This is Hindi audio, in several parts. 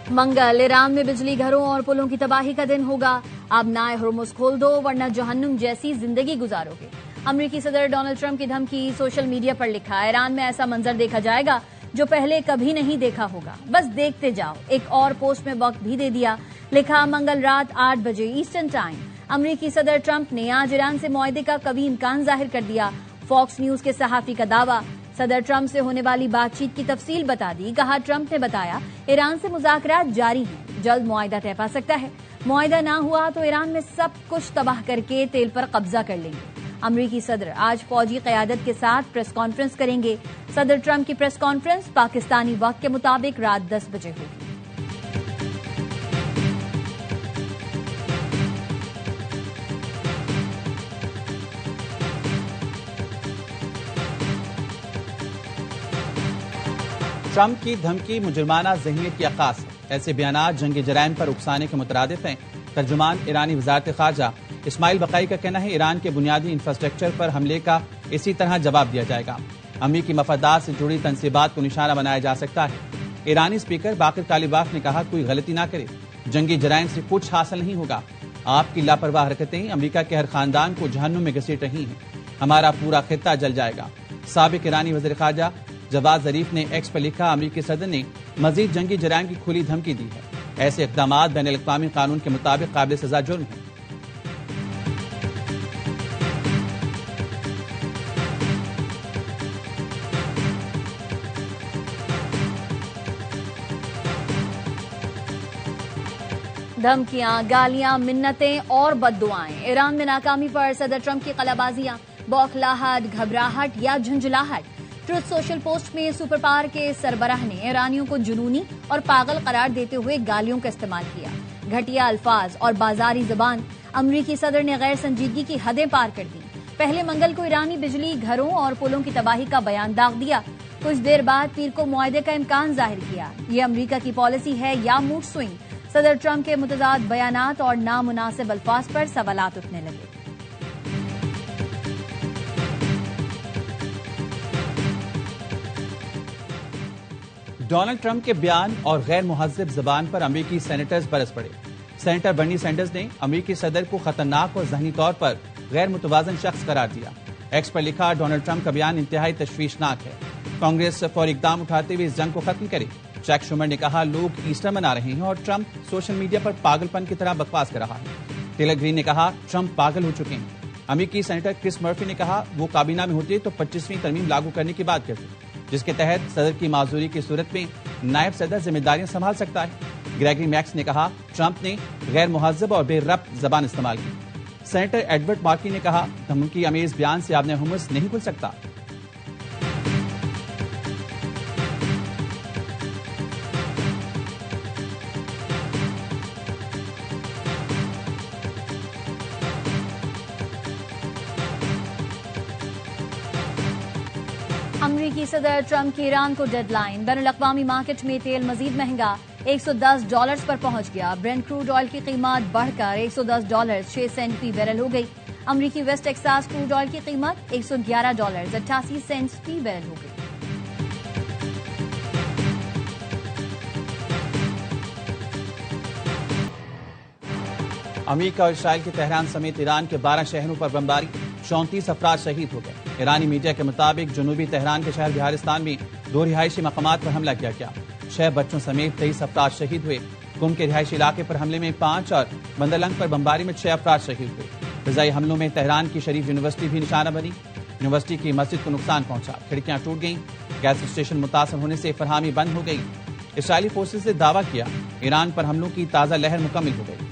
मंगल ईरान में बिजली घरों और पुलों की तबाही का दिन होगा। अब नाए हुर्मुज़ खोल दो वरना जहन्नुम जैसी जिंदगी गुजारोगे। अमेरिकी सदर डोनाल्ड ट्रंप की धमकी, सोशल मीडिया पर लिखा, ईरान में ऐसा मंजर देखा जाएगा जो पहले कभी नहीं देखा होगा, बस देखते जाओ। एक और पोस्ट में वक्त भी दे दिया, लिखा मंगल रात 8 बजे ईस्टर्न टाइम। अमेरिकी सदर ट्रंप ने आज ईरान से मुआहदे का कभी इम्कान जाहिर कर दिया। फॉक्स न्यूज के सहाफी का दावा, सदर ट्रंप से होने वाली बातचीत की तफसील बता दी। कहा ट्रंप ने बताया ईरान से मुज़ाकरात जारी हैं, जल्द मुआहदा तय पा सकता है। मुआहदा ना हुआ तो ईरान में सब कुछ तबाह करके तेल पर कब्जा कर लेंगे। अमेरिकी सदर आज फौजी क़यादत के साथ प्रेस कॉन्फ्रेंस करेंगे। सदर ट्रंप की प्रेस कॉन्फ्रेंस पाकिस्तानी वक्त के मुताबिक रात 10 बजे होगी। ट्रंप की धमकी मुजरमाना ज़हनियत की अक्कास है। ऐसे बयानात जंगी जराइम पर उकसाने के मुतरादिफ हैं। तर्जुमान ईरानी वज़ारत ख़ारजा इस्माइल बक़ाई का कहना है ईरान के बुनियादी इंफ्रास्ट्रक्चर पर हमले का इसी तरह जवाब दिया जाएगा। अमरीकी मफादात से जुड़ी तनसीबात को निशाना बनाया जा सकता है। ईरानी स्पीकर बाकिर कालिबाफ ने कहा कोई गलती ना करे, जंगी जराइम से कुछ हासिल नहीं होगा। आपकी लापरवाह हरकतें अमरीका के हर खानदान को जहन्नुम में घसीट रही हैं। हमारा पूरा खित्ता जल जाएगा। साबिक ईरानी वज़ीर ख़ारजा जवाद ज़रीफ ने एक्स पर लिखा, अमरीकी सदर ने मजीद जंगी जराइम की खुली धमकी दी है। ऐसे इक़दामात बैन अल-अक़वामी कानून के मुताबिक काबिल सजा जुर्म है। धमकियां, गालियां, मिन्नतें और बद्दुआएं। ईरान में नाकामी पर सदर ट्रंप की कलाबाजियां, बौखलाहट, घबराहट या झुंझलाहट। ट्रुथ सोशल पोस्ट में सुपर पावर के सरबराह ने ईरानियों को जुनूनी और पागल करार देते हुए गालियों का इस्तेमाल किया। घटिया अल्फाज और बाजारी जबान। अमरीकी सदर ने गैर संजीदगी की हदें पार कर दी। पहले मंगल को ईरानी बिजली घरों और पुलों की तबाही का बयान दाग दिया। कुछ देर बाद पीर को मुआहदे का इम्कान जाहिर किया। ये अमरीका की पॉलिसी है या मूड स्विंग? सदर ट्रंप के मुतजाद बयानात और नामुनासिब अल्फाज पर सवालात उठने लगे। डोनाल्ड ट्रंप के बयान और गैर मुहज़्ज़ब ज़बान पर अमेरिकी सेनेटर्स बरस पड़े। सेनेटर बर्नी सैंडर्स ने अमेरिकी सदर को खतरनाक और ज़हनी तौर पर गैर मुतवाज़न शख्स करार दिया। एक्स पर लिखा, डोनाल्ड ट्रंप का बयान इंतहाई तशवीशनाक है। कांग्रेस फौरी इक़दाम उठाते हुए इस जंग को खत्म करे। चैक शुमर ने कहा, लोग ईस्टर मना रहे हैं और ट्रंप सोशल मीडिया पर पागलपन की तरह बकवास कर रहा है। टेलर ग्रीन ने कहा, ट्रंप पागल हो चुके हैं। अमेरिकी सेनेटर क्रिस मर्फी ने कहा, वो काबीना में होते तो 25वीं तरमीम लागू करने की बात करते, जिसके तहत सदर की माजूरी की सूरत में नायब सदर जिम्मेदारियां संभाल सकता है। ग्रेगरी मैक्स ने कहा, ट्रंप ने गैर मुहज़्ज़ब और बेरब्त जबान इस्तेमाल की। सेनेटर एडवर्ड मार्की ने कहा, धमकी अमेज बयान से आपने हुमस नहीं खुल सकता। अमरीकी सदर ट्रंप की ईरान को डेडलाइन। बैनुल-अक़वामी मार्केट में तेल मजीद महंगा, $110 पर पहुंच गया। ब्रेंट क्रूड ऑयल की कीमत बढ़कर $110.06 फी बैरल हो गई। अमरीकी वेस्ट टेक्सास क्रूड ऑयल की कीमत $111.88 फी बैरल हो गई। अमेरिका और इस्राइल के तेहरान समेत ईरान के 12 शहरों पर बमबारी, 34 अफराद शहीद हो गए। ईरानी मीडिया के मुताबिक जनूबी तेहरान के शहर बिहारिस्तान में 2 रिहायशी मकामात पर हमला किया गया। 6 बच्चों समेत 23 अफराद शहीद हुए। कुम के रिहायशी इलाके पर हमले में 5 और बंदरलंग पर बमबारी में 6 अफराद शहीद हुए। फिजाई हमलों में तेहरान की शरीफ यूनिवर्सिटी भी निशाना बनी। यूनिवर्सिटी की मस्जिद को नुकसान पहुंचा, खिड़कियां टूट गईं। गैस स्टेशन मुतासर होने से फरहामी बंद हो गई। इसराइली फोर्सेज ने दावा किया, ईरान पर हमलों की ताज़ा लहर मुकम्मल हो गई।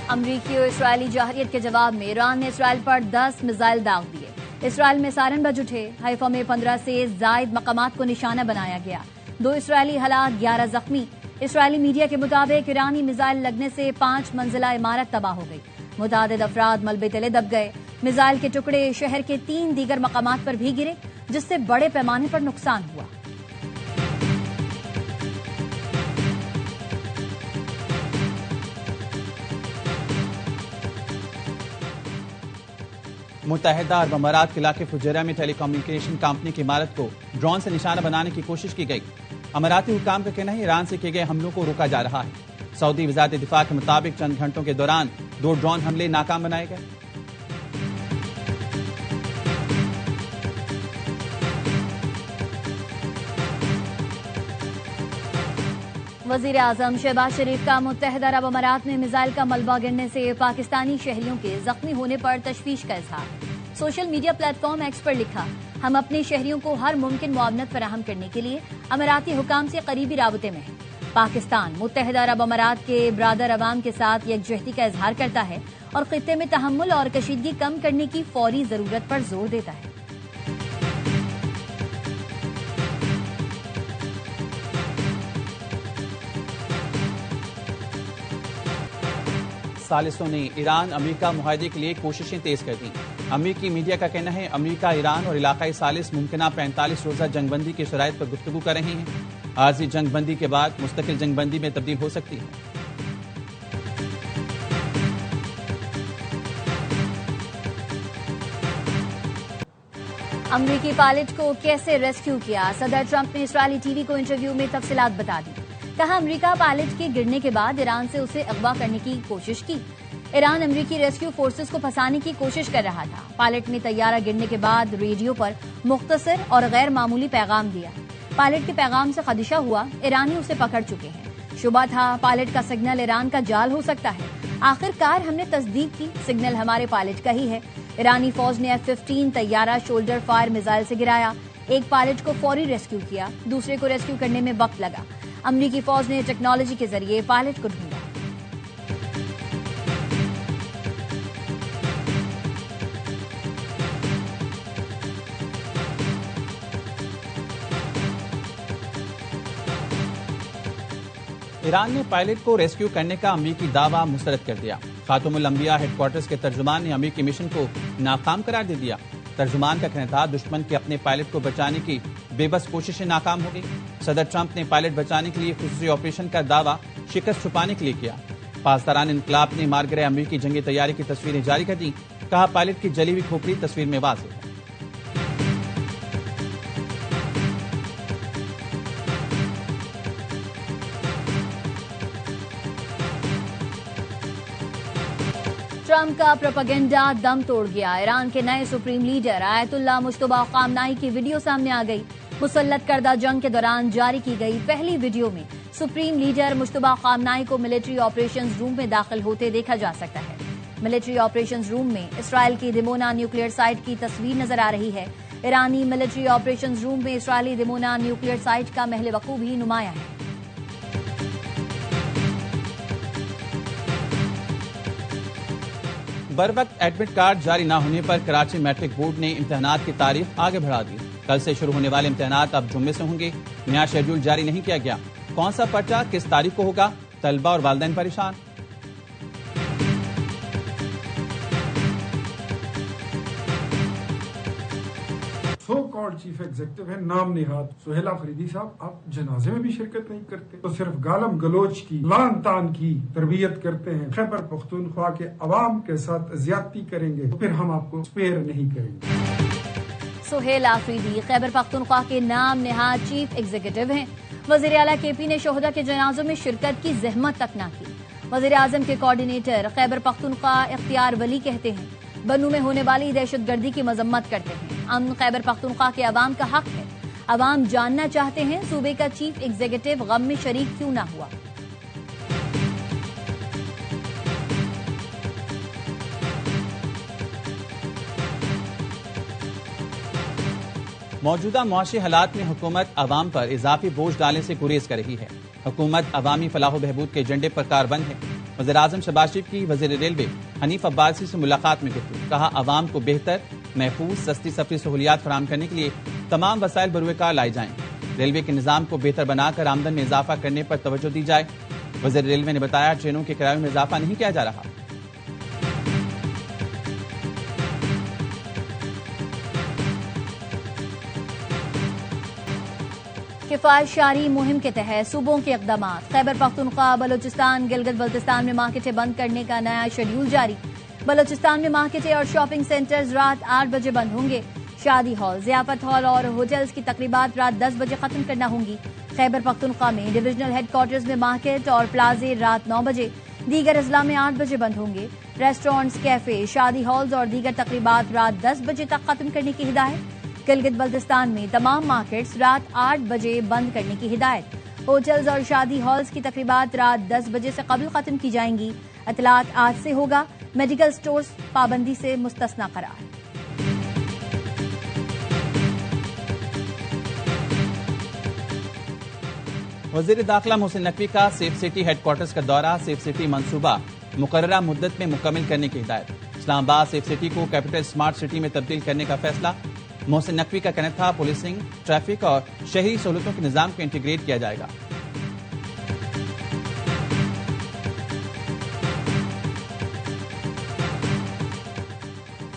अमरीकी और इसराइली जहरियत के जवाब में ईरान ने इसराइल पर 10 मिसाइल दाग दिए। इसराइल में सायरन बज उठे। हैफा में 15 से जायद मकामात को निशाना बनाया गया। 2 इसराइली हलाक, 11 जख्मी। इसराइली मीडिया के मुताबिक ईरानी मिसाइल लगने से 5 मंजिला इमारत तबाह हो गई। मुतादिद अफराद मलबे तले दब गए। मिसाइल के टुकड़े शहर के 3 दीगर मकामात पर भी गिरे, जिससे बड़े पैमाने पर नुकसान हुआ। मुत्तहिदा अरब अमारात के इलाके फुजैरा में टेलीकम्युनिकेशन कंपनी की इमारत को ड्रोन से निशाना बनाने की कोशिश की गई। अमाराती हुकाम का कहना है ईरान से किए गए हमलों को रोका जा रहा है। सऊदी वज़ारत दिफा के मुताबिक चंद घंटों के दौरान 2 ड्रोन हमले नाकाम बनाए गए। वजीर आजम शहबाज शरीफ का मुत्तहिदा अरब अमारात में मिसाइल का मलबा गिरने से पाकिस्तानी शहरियों के जख्मी होने पर तशवीश का इजहार। सोशल मीडिया प्लेटफॉर्म एक्स पर लिखा, हम अपने शहरियों को हर मुमकिन मुआवनत फराहम करने के लिए अमाराती हुकाम से करीबी राबते में है। पाकिस्तान मुत्तहिदा अरब अमारात के ब्रादर अवाम के साथ यकजहती का इजहार करता है और खित्ते में तहम्मुल और कशीदगी कम करने की फौरी जरूरत पर जोर देता है। सालिसों ने ईरान अमेरिका मुआहदे के लिए कोशिशें तेज कर दी। अमेरिकी मीडिया का कहना है अमेरिका, ईरान और इलाकाई सालिस मुमकिना 45 रोजा जंगबंदी की शराइत पर गुफ्तगू कर रहे हैं। आरजी जंगबंदी के बाद मुस्तकिल जंगबंदी में तब्दील हो सकती है। अमेरिकी पायलट को कैसे रेस्क्यू किया, सदर ट्रंप ने इस्राएली टीवी को इंटरव्यू में तफसीलात बता दी। कहा, अमेरिका पायलट के गिरने के बाद ईरान से उसे अगवा करने की कोशिश की। ईरान अमेरिकी रेस्क्यू फोर्सेस को फंसाने की कोशिश कर रहा था। पायलट ने तैयारा गिरने के बाद रेडियो पर मुख्तसर और गैर मामूली पैगाम दिया। पायलट के पैगाम से खदशा हुआ, ईरानी उसे पकड़ चुके हैं। शुबा था पायलट का सिग्नल ईरान का जाल हो सकता है। आखिरकार हमने तस्दीक की, सिग्नल हमारे पायलट का ही है। ईरानी फौज ने F-15 तैयारा शोल्डर फायर मिसाइल से गिराया। एक पायलट को फौरी रेस्क्यू किया, दूसरे को रेस्क्यू करने में वक्त लगा। अमेरिकी फौज ने टेक्नोलॉजी के जरिए पायलट को ढूंढा। ईरान ने पायलट को रेस्क्यू करने का अमेरिकी दावा मुस्तरद कर दिया। खातमुल अंबिया हेडक्वार्टर्स के तर्जुमान ने अमेरिकी मिशन को नाकाम करार दे दिया। तर्जुमान का कहना था दुश्मन के अपने पायलट को बचाने की बेबस कोशिशें नाकाम हो गई। सदर ट्रंप ने पायलट बचाने के लिए खुसूसी ऑपरेशन का दावा शिकस्त छुपाने के लिए किया। पासदारान इनकलाब ने मार गिरे अमेरिकी जंगी तैयारी की तस्वीरें जारी कर दी। कहा, पायलट की जली हुई खोपड़ी तस्वीर में वाज़ेह है। ट्रंप का प्रोपेगेंडा दम तोड़ गया। ईरान के नए supreme leader Ayatollah Mujtaba Khamenei की वीडियो सामने आ गई। मुसल्लत करदा जंग के दौरान जारी की गई पहली वीडियो में सुप्रीम लीडर मुज्तबा खामनाई को मिलिट्री ऑपरेशंस रूम में दाखिल होते देखा जा सकता है। मिलिट्री ऑपरेशंस रूम में इसराइल की दिमोना न्यूक्लियर साइट की तस्वीर नजर आ रही है। ईरानी मिलिट्री ऑपरेशंस रूम में इसराइली दिमोना न्यूक्लियर साइट का महल वकूफ भी नुमाया है। बर वक्त एडमिट कार्ड जारी न होने पर कराची मैट्रिक बोर्ड ने इम्तिहानात की तारीख आगे बढ़ा दी। कल से शुरू होने वाले इम्तिहानात अब जुम्मे से होंगे। नया शेड्यूल जारी नहीं किया गया। कौन सा पर्चा किस तारीख को होगा, तलबा और वालिदैन परेशान। सो कॉल्ड चीफ एग्जीक्यूटिव है नाम निहाद सुहेला फरीदी साहब, आप जनाजे में भी शिरकत नहीं करते, तो सिर्फ गालम गलोच की लान तान की तरबियत करते हैं। खैबर पख्तूनख्वा के अवाम के साथ ज्यादती करेंगे तो फिर हम आपको स्पेयर नहीं करेंगे। सुहेल आफरीदी खैबर पख्तूनख्वा के नाम निहाद चीफ एग्जीक्यूटिव हैं। वजीर आला केपी ने शोहदा के जनाजों में शिरकत की जहमत तक न की। वजीर आजम के कोऑर्डिनेटर खैबर पख्तूनख्वा इख्तियार वली कहते हैं बन्नू में होने वाली दहशतगर्दी की मजम्मत करते हैं। अमन खैबर पख्तूनख्वा के अवाम का हक है। अवाम जानना चाहते हैं सूबे का चीफ एग्जीक्यूटिव गम में शरीक क्यों न हुआ। मौजूदा मुआशी हालात में हुकूमत अवाम पर इजाफी बोझ डालने से गुरेज कर रही है। हुकूमत अवामी फलाह बहबूद के एजेंडे पर कारबंद है। वज़ीर आज़म शहबाज शरीफ की वज़ीर रेलवे हनीफ अब्बासी से मुलाकात में गुफ्तगू। कहा, अवाम को बेहतर, महफूज, सस्ती सफरी सहूलियात फराहम करने के लिए तमाम वसाइल बरूकार लाए जाएं। रेलवे के निज़ाम को बेहतर बनाकर आमदन में इजाफा करने पर तवज्जो दी जाए। वज़ीर रेलवे ने बताया, ट्रेनों के किराए में इजाफा नहीं किया जा रहा। किफायत शारी मुहिम के तहत सूबों के इक़दामात। खैबर पख्तूनख्वा, बलोचिस्तान, गिलगित बल्तिस्तान में मार्केटें बंद करने का नया शेड्यूल जारी। बलूचिस्तान में मार्केटें और शॉपिंग सेंटर्स रात 8 बजे बंद होंगे। शादी हॉल, जियाफत हॉल और होटल्स की तकरीबात रात 10 बजे खत्म करना होंगी। खैबर पख्तूनख्वा में डिविजनल हेडक्वार्टर्स में मार्केट और प्लाजे रात 9 बजे, दीगर अजला में 8 बजे बंद होंगे। रेस्टोरेंट्स, कैफे, शादी हॉल्स और दीगर तकरीबात रात 10 बजे तक खत्म करने की हिदायत। गिलगित बल्तिस्तान में तमाम मार्केट्स रात 8 बजे बंद करने की हिदायत। होटल्स और शादी हॉल्स की तकरीबात रात 10 बजे से कबल खत्म की जाएंगी। इतलात आज से होगा। मेडिकल स्टोर्स पाबंदी से मुस्तस्ना करार। वजीर दाखिला मोहसिन नकवी का सेफ सिटी हेडक्वार्टर्स का दौरा, सेफ सिटी मंसूबा मुकर्ररा मुद्दत में मुकम्मल करने की हिदायत। इस्लामाबाद सेफ सिटी को कैपिटल स्मार्ट सिटी में तब्दील करने का फैसला। मोहसिन नकवी का कहना था पुलिसिंग, ट्रैफिक और शहरी सहूलतों के निजाम को इंटीग्रेट किया जाएगा।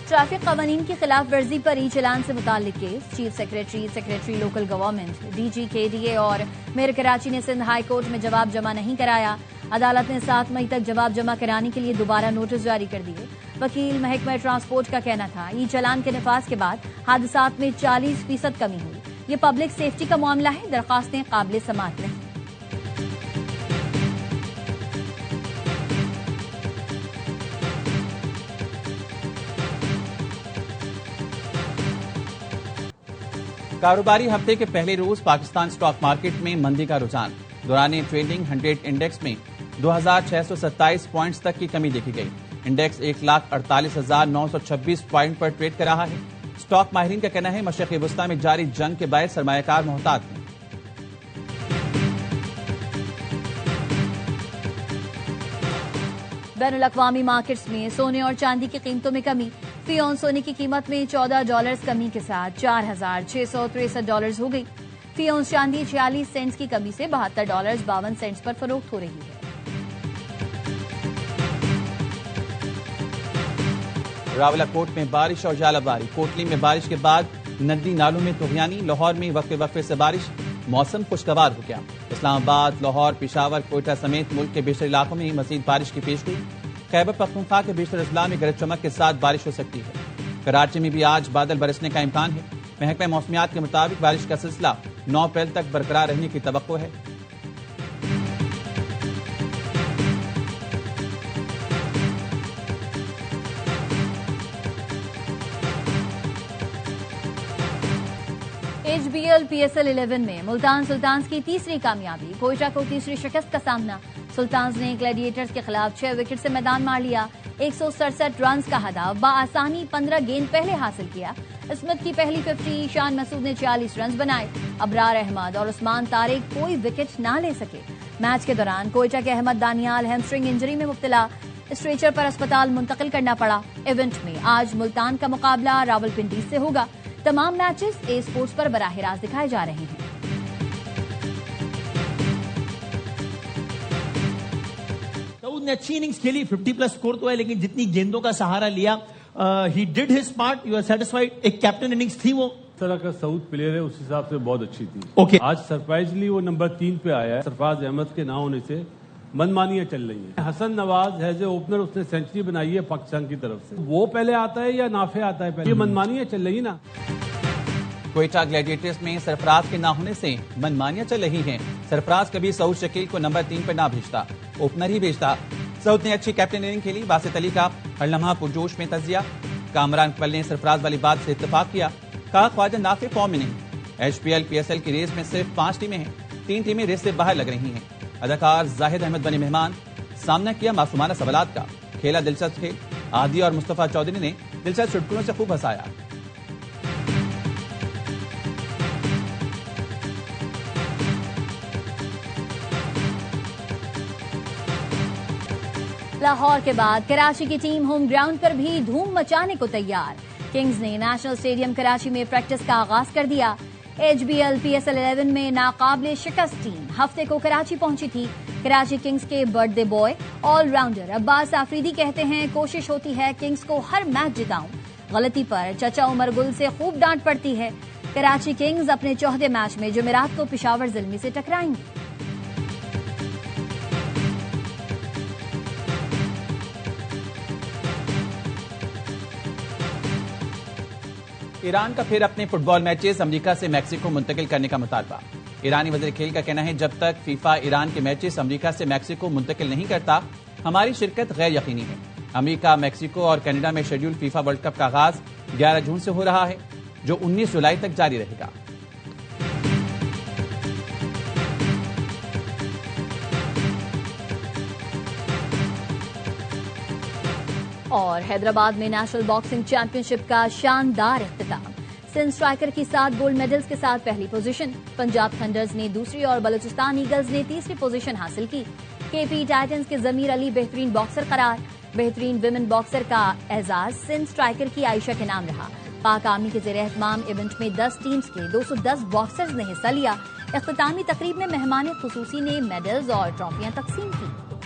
ट्रैफिक कवानीन की खिलाफ वर्जी पर ई चलान से मुताल्लिक case. Chief secretary local government, DG KDA और मेयर कराची ने सिंध हाई कोर्ट में जवाब जमा नहीं कराया। अदालत ने 7 मई तक जवाब जमा कराने के लिए दोबारा नोटिस जारी कर दिए। वकील महकमा ट्रांसपोर्ट का कहना था ई चलान के नफाज के बाद हादसात में 40% कमी हुई। ये पब्लिक सेफ्टी का मामला है, दरखास्तें काबिल समाअत नहीं। कारोबारी हफ्ते के पहले रोज पाकिस्तान स्टॉक मार्केट में मंदी का रुझान। दौरान ट्रेडिंग 100 इंडेक्स में 2627 पॉइंट्स तक की कमी देखी गई। इंडेक्स 1,48,926 पॉइंट पर ट्रेड कर रहा है। स्टॉक माहिरीन का कहना है मशरक़ी वस्ता में जारी जंग के बायस सरमायाकार मोहतात हैं। बैनुल अक़वामी मार्केट्स में सोने और चांदी की कीमतों में कमी। फी औंस सोने की कीमत में $14 कमी के साथ $4,663 हो गई। फी औंस चांदी 46 सेंट्स की कमी से $72.52 पर फरोख्त हो रही है। रावलाकोट में बारिश और जालाबारी। कोटली में बारिश के बाद नदी नालों में तुग़यानी। लाहौर में वक्फे वक्फे से बारिश, मौसम खुशगवार हो गया। इस्लामाबाद, लाहौर, पेशावर, कोयटा समेत मुल्क के बेशतर इलाकों में मजीद बारिश की पेशगोई। खैबर पख्तूनख्वा के बेशतर अजला में गरज चमक के साथ बारिश हो सकती है। कराची में भी आज बादल बरसने का इम्कान है। महकमा मौसमियात के मुताबिक बारिश का सिलसिला 9 अप्रैल तक बरकरार रहने की तवक्को है। HBL PSL 11 में मुल्तान सुल्तान्स की तीसरी कामयाबी। कोयटा को तीसरी शिकस्त का सामना। सुल्तान्स ने ग्लैडिएटर्स के खिलाफ 6 विकेट से मैदान मार लिया। 167 रन का हदफ बाआसानी 15 गेंद पहले हासिल किया। इस्मत की पहली 50, ईशान मसूद ने 40 रन बनाए। अबरार अहमद और उस्मान तारिक कोई विकेट ना ले सके। मैच के दौरान कोयटा के अहमद दानियाल हैमस्ट्रिंग इंजरी में मुब्तला, स्ट्रेचर पर अस्पताल मुंतकिल करना पड़ा। इवेंट में आज मुल्तान का मुकाबला रावलपिंडी से होगा। तमाम मैचेस ए स्पोर्ट्स पर बराह रास्त दिखाए जा रहे हैं। दाऊद ने अच्छी इनिंग्स खेली, 50+ स्कोर तो है, लेकिन जितनी गेंदों का सहारा लिया, he did his part. You are satisfied? एक कैप्टन इनिंग्स थी वो तरह का साउथ प्लेयर है, उस हिसाब से बहुत अच्छी थी। Okay. आज सरप्राइजली वो नंबर 3 पे आया है। सरफराज अहमद के ना होने से मनमानियां चल रही हैं। Hasan Nawaz as a opener उसने सेंचुरी बनाई है पाकिस्तान की तरफ से। वो पहले आता है या नाफे आता है पहले? ये मनमानियां चल रही ना। कोयटा ग्लैडिएटर्स में सरफराज के ना होने से मनमानियां चल रही हैं। सरफराज कभी सऊद शकील को नंबर 3 पर ना भेजता, ओपनर ही भेजता। सऊद ने अच्छी कैप्टन इनिंग खेली। बासित अली का हर लम्हा पुरजोश में तजिया। कामरान इकबाल ने सरफराज वाली बात से इत्तेफाक किया। कहा ख्वाजा नाफे फॉर्म में नहीं। HPL PSL की रेस में सिर्फ 5 टीमें हैं। 3 टीमें रेस से बाहर लग रही हैं। अदाकार जाहिद अहमद बने मेहमान। सामना किया मासूमाना सवालात का। खेला दिलचस्प खेल। आदि और मुस्तफा चौधरी ने दिलचस्प चुटकुलों से खूब हंसाया। लाहौर के बाद कराची की टीम होम ग्राउंड पर भी धूम मचाने को तैयार। किंग्स ने नेशनल स्टेडियम कराची में प्रैक्टिस का आगाज कर दिया। HBL PSL 11 में नाकाबिले शिकस्त टीम हफ्ते को कराची पहुंची थी। कराची किंग्स के birthday boy allrounder Abbas Afridi कहते हैं कोशिश होती है किंग्स को हर मैच जिताऊं। गलती पर चचा उमर गुल से खूब डांट पड़ती है। कराची किंग्स अपने चौथे मैच में जुमेरात को पेशावर ज़िल्मी से टकराएंगे। ईरान का फिर अपने फुटबॉल मैचेस अमेरिका से मैक्सिको मुंतकिल करने का मुतालबा। ईरानी वज़ीर खेल का कहना है, जब तक फीफा ईरान के मैचेस अमेरिका से मैक्सिको मुंतकिल नहीं करता, हमारी शिरकत गैर यकीनी है। अमेरिका, मैक्सिको और कनाडा में शेड्यूल फीफा वर्ल्ड कप का आगाज 11 जून से हो रहा है, जो 19 जुलाई तक जारी रहेगा। और हैदराबाद में नेशनल बॉक्सिंग चैंपियनशिप का शानदार इख्तिताम। सिंध स्ट्राइकर की 7 गोल्ड मेडल्स के साथ पहली पोजीशन, पंजाब थंडर्स ने दूसरी और बलूचिस्तान ईगल्स ने तीसरी पोजीशन हासिल की। केपी टाइटंस के जमीर अली बेहतरीन बॉक्सर करार। बेहतरीन विमेन बॉक्सर का एजाज सिंध स्ट्राइकर की आयशा के नाम रहा। पाक आर्मी के ज़ेरे एहतमाम इवेंट में 10 टीम्स के 210 बॉक्सर्स ने हिस्सा लिया। इख्तितामी तकरीब में मेहमान खुसूसी ने मेडल्स और ट्रॉफियां तकसीम की।